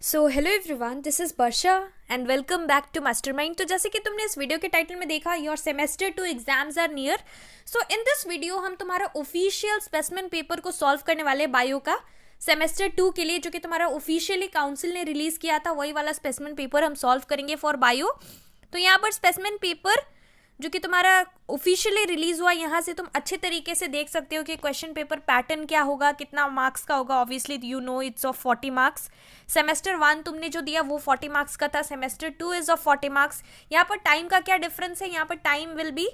So hello everyone, this is Varsha and welcome back to Mastermind. तो जैसे कि तुमने इस वीडियो के टाइटल में देखा, your semester 2 exams are near. So in this video हम तुम्हारा ऑफिशियल स्पेसिमेन पेपर को सॉल्व करने वाले बायो का सेमेस्टर 2 के लिए, जो कि तुम्हारा ऑफिशियली काउंसिल ने रिलीज किया था, वही वाला स्पेसिमेन पेपर हम सॉल्व करेंगे फॉर बायो। तो यहाँ पर स्पेसिमेन पेपर जो कि तुम्हारा ऑफिशियली रिलीज हुआ, यहाँ से तुम अच्छे तरीके से देख सकते हो कि क्वेश्चन पेपर पैटर्न क्या होगा, कितना मार्क्स का होगा। Obviously you know it's of 40 marks. Semester 1 तुमने जो दिया वो 40 मार्क्स का था, सेमेस्टर 2 इज ऑफ 40 मार्क्स। यहाँ पर टाइम का क्या डिफरेंस है, यहाँ पर टाइम विल बी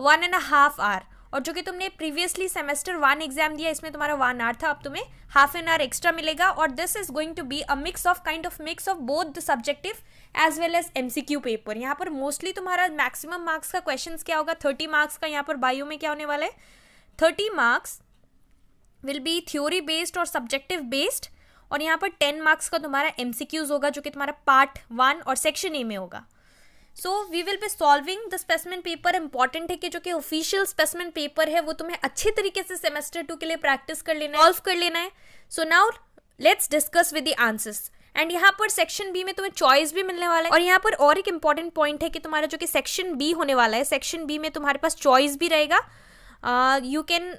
1.5 आवर, और जो कि तुमने प्रीवियसली सेमेस्टर 1 एग्जाम दिया इसमें तुम्हारा 1 आवर था, अब तुम्हें हाफ एन आवर एक्स्ट्रा मिलेगा। और this is going to be a mix of both the subjective as well as MCQ paper. यहाँ पर मोस्टली तुम्हारा मैक्सिमम मार्क्स का क्वेश्चंस क्या होगा, 30 मार्क्स का। यहाँ पर बायो में क्या होने वाला है, 30 marks will be theory based और सब्जेक्टिव बेस्ड, और यहाँ पर 10 मार्क्स का तुम्हारा एमसीक्यूज होगा, जो कि तुम्हारा पार्ट 1 और सेक्शन ए में होगा। So we will be solving the specimen paper. Important है कि जो कि ऑफिशियल स्पेसिमेन पेपर है वो तुम्हें अच्छे तरीके से सेमेस्टर 2 के लिए प्रैक्टिस कर लेना है, सॉल्व कर लेना है। सो now let's discuss with the answers. And यहाँ पर सेक्शन बी में तुम्हें चॉइस भी मिलने वाला है। और यहाँ पर और एक इंपॉर्टेंट पॉइंट है कि तुम्हारा जो कि सेक्शन बी होने वाला है, सेक्शन बी में तुम्हारे पास चॉइस भी रहेगा। You can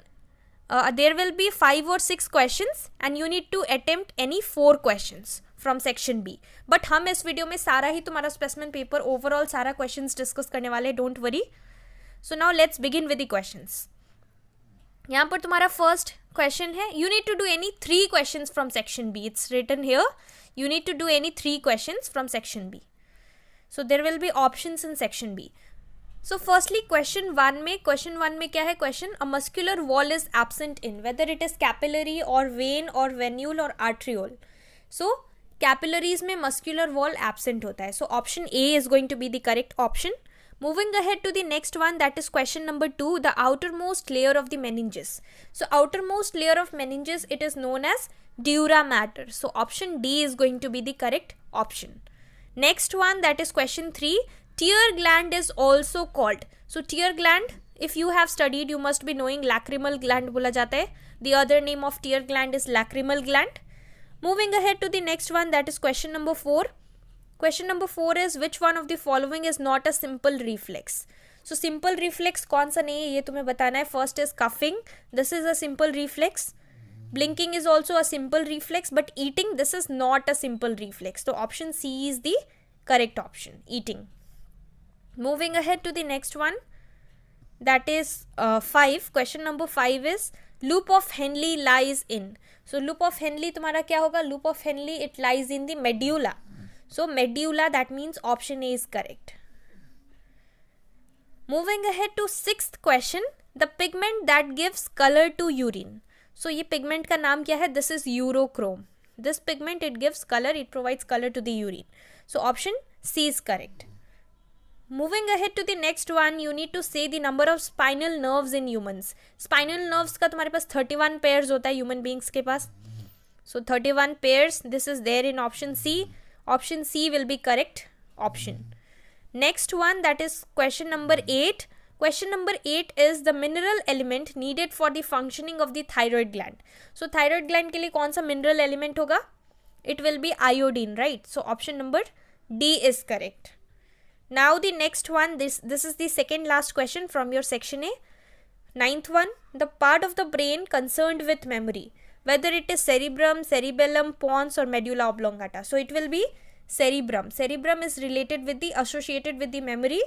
there will be 5 or 6 questions and you need to attempt any 4 questions from section B. But हम इस वीडियो में सारा ही तुम्हारा स्पेसिमेन पेपर ओवरऑल सारा क्वेश्चंस डिस्कस करने वाले, don't worry. So now let's begin with the questions. यहाँ पर तुम्हारा फर्स्ट क्वेश्चन है, you need to do any 3 questions from section B. It's written here, you need to do any 3 questions from section B. So there will be options in section B. So firstly question 1 में क्या है question, a muscular wall is absent in, whether it is capillary or vein or venule or arteriole. So capillaries में muscular wall absent होता है, so option A is going to be the correct option. Moving ahead to the next one, that is question number 2, the outermost layer of the meninges. So outermost layer of meninges, it is known as dura mater. So option D is going to be the correct option. Next one, that is question 3, tear gland is also called. So tear gland, if you have studied, you must be knowing lacrimal gland बोला जाता है. The other name of tear gland is lacrimal gland. Moving ahead to the next one, that is question number 4. Question number 4 is, which one of the following is not a simple reflex? So simple reflex कौन सा नहीं है ये तुम्हें बताना है. First is coughing, this is a simple reflex. Blinking is also a simple reflex, but eating, this is not a simple reflex. So option C is the correct option, eating. Moving ahead to the next one, that is 5. Question number 5 is, loop of Henle lies in. So loop of Henle तुम्हारा क्या होगा, loop of Henle, it lies in the medulla. So medulla, that means option A is correct. Moving ahead to 6th question, the pigment that gives color to urine. So ये pigment का नाम क्या है, this is urochrome. This pigment, it gives color, it provides color to the urine. So option C is correct. Moving ahead to the next one, you need to say the number of spinal nerves in humans. Spinal nerves का तुम्हारे पास 31 pairs होता है human beings के पास. So 31 pairs, this is there in option C. Option C will be correct option. Next one, that is question number 8. Question number 8 is the mineral element needed for the functioning of the thyroid gland. So thyroid gland के लिए कौन सा mineral element होगा? It will be iodine, right? So option number D is correct. Now the next one, this is the second last question from your section A. 9th one, the part of the brain concerned with memory, whether it is cerebrum, cerebellum, pons or medulla oblongata. So it will be cerebrum. Cerebrum is associated with the memory.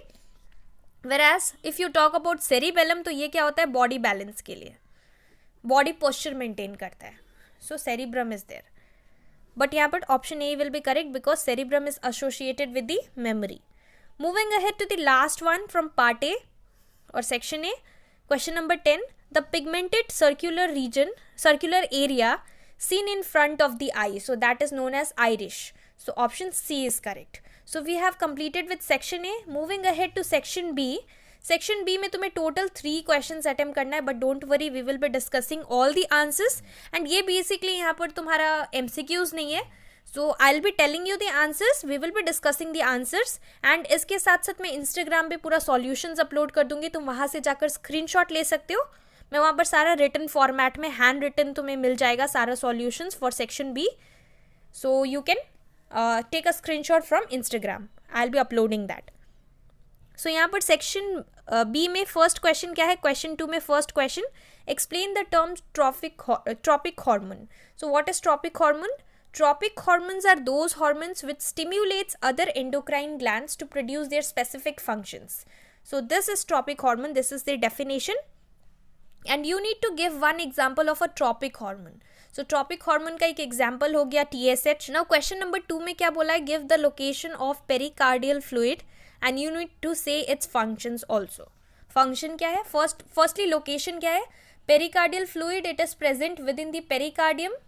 Whereas if you talk about cerebellum, तो ये क्या होता है, body balance के लिए, body posture maintain करता है. So cerebrum is there. But यहाँ पर option A will be correct because cerebrum is associated with the memory. Moving ahead to the last one from part A or section A, question number 10. The pigmented circular area seen in front of the eye, so that is known as iris. So option C is correct. So we have completed with section A. Moving ahead to section B. Section B में तुम्हें total 3 questions attempt करना है, but don't worry, we will be discussing all the answers. And ये basically यहाँ पर तुम्हारा MCQs नहीं है. So I'll be telling you the answers, we will be discussing the answers, and इसके साथ साथ मैं Instagram पे पूरा solutions upload कर दूंगी, तुम वहाँ से जाकर screenshot ले सकते हो. मैं वहाँ पर सारा रिटन फॉर्मेट में हैंड रिटन तुम्हें मिल जाएगा सारा solutions for section B, so you can take a screenshot from Instagram, I will be uploading that. So यहाँ पर सेक्शन बी में फर्स्ट क्वेश्चन क्या है, क्वेश्चन 2 में first question, explain the term tropic hormone. So what is tropic hormone? Tropic hormones are those hormones which stimulates other endocrine glands to produce their specific functions. So this is tropic hormone, this is the definition. And you need to give one example of a tropic hormone. So tropic hormone का एक example हो गया TSH. Now question number 2 में क्या बोला है, give the location of pericardial fluid and you need to say its functions also. Function क्या है? Firstly location क्या है? Pericardial fluid, it is present within the pericardium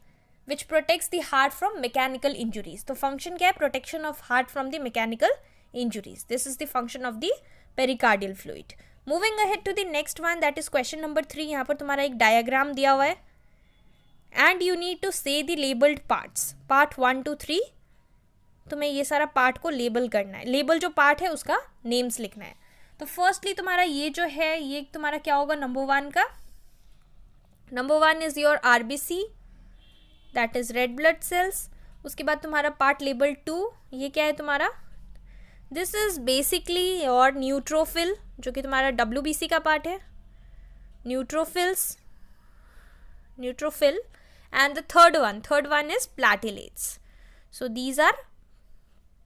which protects the heart from mechanical injuries. तो function क्या है? Protection of heart from the mechanical injuries. This is the function of the pericardial fluid. Moving ahead to the next one, that is question number 3. यहाँ पर तुम्हारा एक diagram दिया हुआ है and you need to say the labeled parts. Part 1 to 3 तुम्हें ये सारा पार्ट को लेबल करना है. लेबल जो पार्ट है उसका नेम्स लिखना है. तो फर्स्टली तुम्हारा ये जो है ये तुम्हारा क्या होगा, नंबर 1 का. Number 1 is your RBC, that is red blood cells. उसके बाद तुम्हारा पार्ट लेबल 2, ये क्या है तुम्हारा, this is basically your neutrophil, जो कि तुम्हारा WBC का पार्ट है, neutrophil. And the third one is platelets. So these are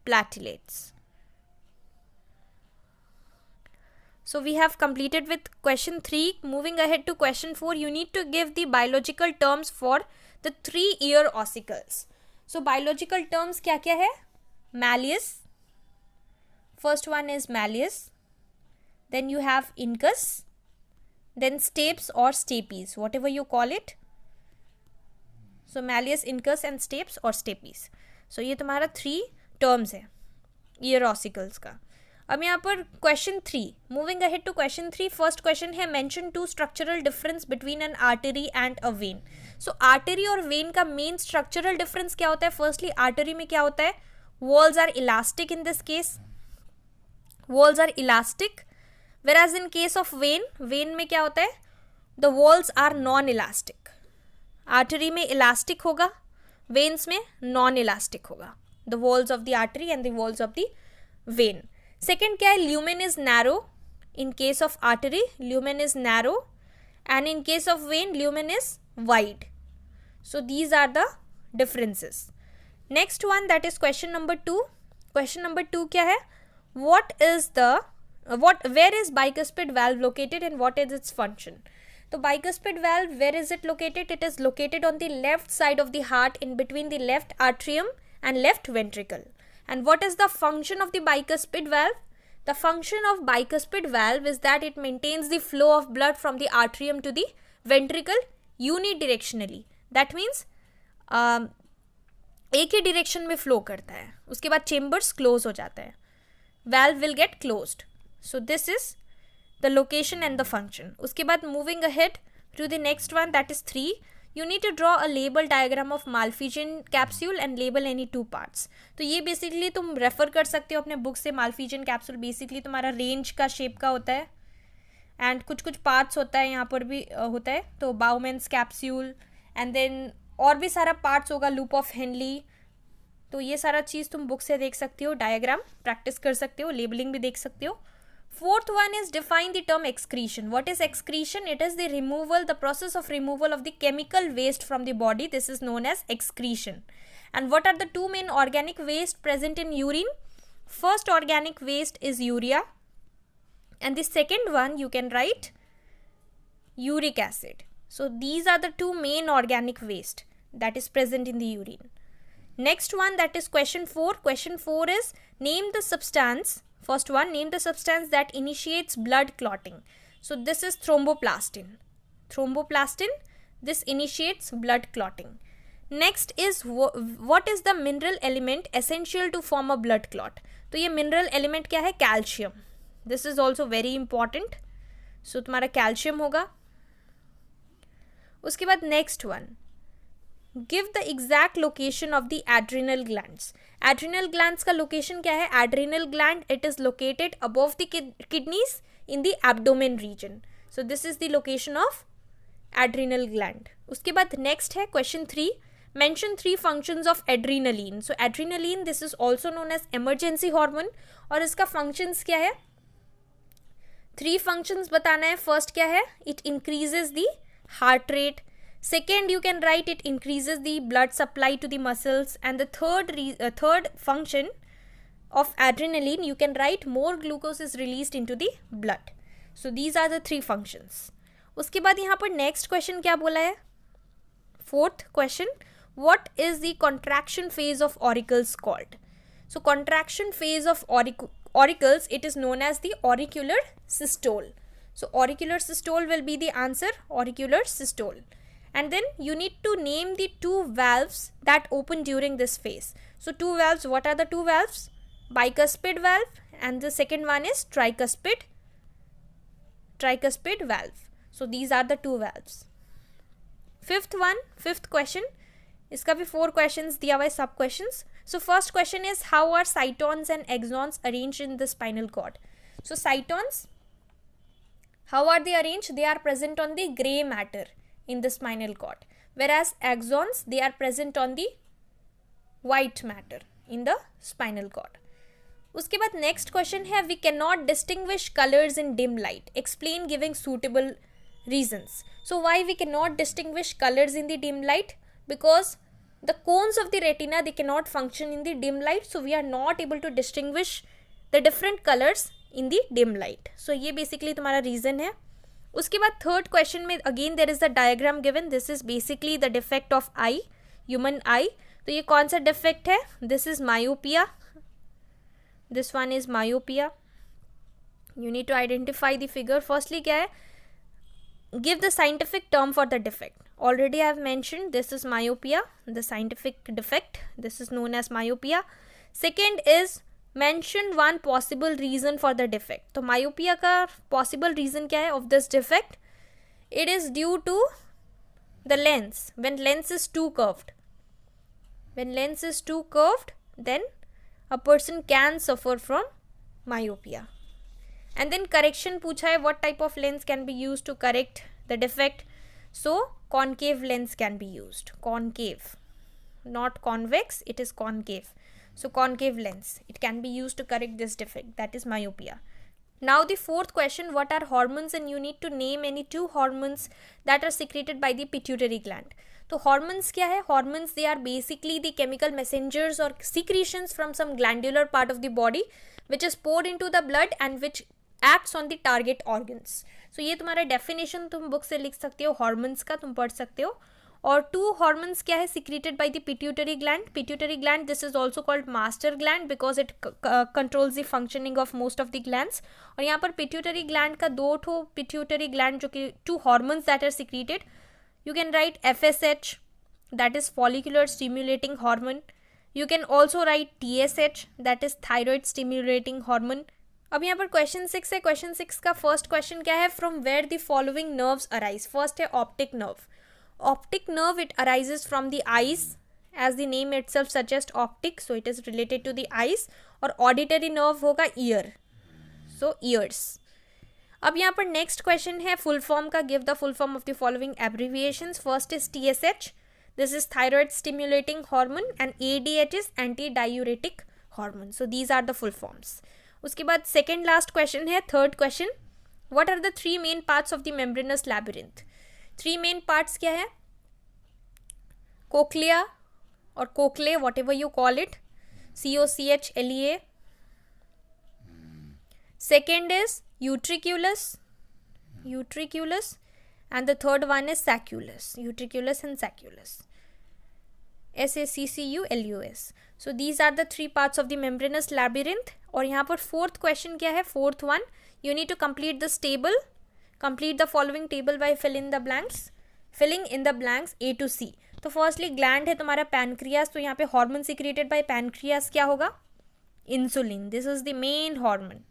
platelets. So we have completed with question 3. Moving ahead to question 4, you need to give the biological terms for the 3-ear ossicles. So biological terms क्या क्या है? Malleus. First one is malleus. Then you have incus. Then stapes or stapes, whatever you call it. So malleus, incus and stapes or stapes. So ये तुम्हारा 3 terms है ear ossicles का. अब यहाँ पर question 3, moving ahead to question 3. First question है mention 2 structural difference between an artery and a vein. So artery और vein का मेन स्ट्रक्चरल डिफरेंस क्या होता है? फर्स्टली आर्टरी में क्या होता है, walls are elastic. In this case walls are elastic, whereas in case of vein में क्या होता है, the walls are non elastic. Artery में इलास्टिक होगा, वेन्स में नॉन इलास्टिक होगा. The walls of the artery and the walls of the vein. Second क्या है, lumen is narrow. In case of artery, lumen is narrow, and in case of vein, lumen is wide. So these are the differences. Next one, that is question number 2. Question number 2 क्या है, where is bicuspid valve located and what is its function? तो bicuspid valve, where is it located? It is located on the left side of the heart in between the left atrium and left ventricle. And what is the function of the bicuspid valve? The function of bicuspid valve is that it maintains the flow of blood from the atrium to the ventricle unidirectionally. That means एक ही direction में flow करता है, उसके बाद chambers close हो जाता है, valve will get closed. So this is the location and the function. उसके बाद moving ahead to the next one, that is 3. You need to draw a label diagram of Malpighian capsule and label any 2 parts. तो ये basically तुम refer कर सकते हो अपने book से. Malpighian capsule बेसिकली तुम्हारा रेंज का शेप का होता है एंड कुछ कुछ पार्ट्स होता है, यहाँ पर भी होता है. तो बाउमेंस कैप्सूल एंड देन और भी सारा पार्ट्स होगा, लूप ऑफ हेनली. तो ये सारा चीज़ तुम बुक से देख सकते हो, डायग्राम प्रैक्टिस कर सकते हो, लेबलिंग भी देख सकते हो. Fourth one is define the term excretion. What is excretion? It is the process of removal of the chemical waste from the body. This is known as excretion. And what are the 2 main organic waste present in urine? First organic waste is urea. And the second one you can write uric acid. So these are the 2 main organic waste that is present in the urine. Next one, that is question 4. Question 4 is name the substance. First one, name the substance that initiates blood clotting. So this is thromboplastin. This initiates blood clotting. Next is what is the mineral element essential to form a blood clot? तो ये mineral element क्या है? Calcium. This is also very important. So तुम्हारा calcium होगा. उसके बाद next one, give the exact location of the adrenal glands. Adrenal glands का location क्या है? Adrenal gland, it is located above the kidneys in the abdomen region. So this is the location of adrenal gland. उसके बाद next है question 3, mention 3 functions of adrenaline. So adrenaline, this is also known as emergency hormone, और इसका functions क्या है? 3 functions बताना है. First क्या है? It increases the heart rate. Second, you can write it increases the blood supply to the muscles. And the third function of adrenaline, you can write more glucose is released into the blood. So these are the 3 functions. उसके बाद यहाँ पर next question क्या बोला है? Fourth question, what is the contraction phase of auricles called? So contraction phase of auricles, it is known as the auricular systole. So auricular systole will be the answer, auricular systole. And then you need to name the 2 valves that open during this phase. So 2 valves, what are the 2 valves? Bicuspid valve, and the second one is tricuspid valve. So these are the 2 valves. Fifth question, इसका भी 4 questions दिया हुआ है, sub questions. So first question is, how are cytons and axons arranged in the spinal cord? So cytons, how are they arranged? They are present on the gray matter in the spinal cord, whereas axons, they are present on the white matter in the spinal cord. उसके बाद next question है, we cannot distinguish colors in dim light. Explain giving suitable reasons. So why we cannot distinguish colors in the dim light? Because the cones of the retina, they cannot function in the dim light, so we are not able to distinguish the different colors in the dim light. So ये basically तुम्हारा reason है. उसके बाद third question में again there is the diagram given. This is basically the defect of eye, human eye. तो ये कौन सा defect है? This is myopia. This one is myopia. You need to identify the figure. Firstly क्या है? Give the scientific term for the defect. Already I have mentioned this is myopia, the scientific defect. This is known as myopia. Second is mention one possible reason for the defect. तो myopia का possible reason क्या है of this defect? It is due to the lens. When lens is too curved. When lens is too curved, then a person can suffer from myopia. And then correction पूछा है, what type of lens can be used to correct the defect? So concave lens can be used. Concave, not convex, it is concave. So concave lens, it can be used to correct this defect, that is myopia. Now the fourth question, what are hormones? And you need to name any 2 hormones that are secreted by the pituitary gland. तो hormones क्या है? Hormones, they are basically the chemical messengers or secretions from some glandular part of the body which is poured into the blood and which acts on the target organs. So ये तुम्हारा definition तुम book से लिख सकते हो, hormones का तुम पढ़ सकते हो. और 2 hormones क्या है? Secreted by the pituitary gland. Pituitary gland, this is also called master gland because it controls the functioning of most of the glands. और यहाँ पर pituitary gland का 2 ठो pituitary gland जो कि 2 hormones that are secreted. You can write FSH, that is follicular stimulating hormone. You can also write TSH, that is thyroid stimulating hormone. अब यहाँ पर क्वेश्चन 6 है. क्वेश्चन 6 का फर्स्ट क्वेश्चन क्या है? From where the following nerves arise. First है optic nerve. Optic nerve, it arises from the eyes, as the name itself suggest optic, so it is related to the eyes. और auditory nerve होगा ear, so ears. अब यहाँ पर next question है full form का. Give the full form of the following abbreviations. First is TSH, this is thyroid stimulating hormone, and ADH is anti diuretic hormone. So these are the full forms. उसके बाद second last question है, third question, what are the 3 main parts of the membranous labyrinth. 3 main parts क्या है? Cochlea और cochlea, whatever you call it, COCHLEA. Second is utriculus, and the third one is sacculus, utriculus and sacculus, SACCULUS. So these are the 3 parts of the membranous labyrinth. और यहाँ पर fourth question क्या है? Fourth one, you need to complete this table. Complete the following table by filling in the blanks A to C. तो firstly gland है तुम्हारा pancreas, तो यहाँ पे hormone secreted by pancreas क्या होगा? Insulin. This is the main hormone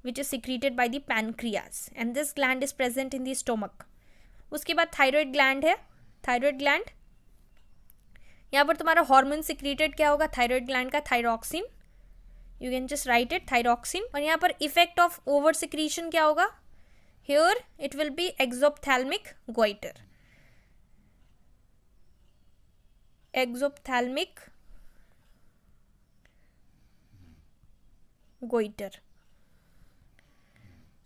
which is secreted by the pancreas, and this gland is present in the stomach. उसके बाद thyroid gland है. Thyroid gland, यहाँ पर तुम्हारा hormone secreted क्या होगा? Thyroid gland का thyroxine. You can just write it, thyroxine. और यहाँ पर effect of over secretion क्या होगा? Here it will be exophthalmic goiter. exophthalmic goiter.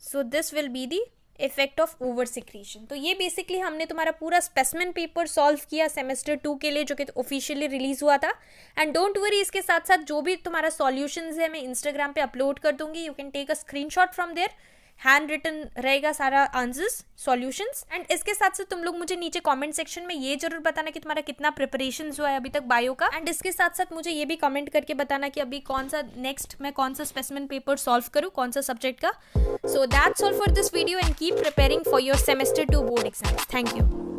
So this will be the effect of over secretion. तो ये बेसिकली हमने तुम्हारा पूरा स्पेसिमेन पेपर सॉल्व किया सेमेस्टर 2 के लिए, जो कि ऑफिशियली रिलीज हुआ था. एंड डोंट वरी, इसके साथ साथ जो भी तुम्हारा सॉल्यूशंस है मैं इंस्टाग्राम पे अपलोड कर दूंगी. You can take a screenshot from there. Hand written रहेगा सारा आंसर्स, सॉल्यूशंस. एंड इसके साथ साथ तुम लोग मुझे नीचे कमेंट सेक्शन में ये जरूर बताना कि तुम्हारा कितना प्रिपरेशन हुआ है अभी तक बायो का. एंड इसके साथ साथ मुझे ये भी कमेंट करके बताना कि अभी कौन सा नेक्स्ट मैं कौन सा स्पेसिमेन पेपर सॉल्व करूँ, कौन सा सब्जेक्ट का. So that's all for this video and keep preparing for your semester 2 board exams. Thank you.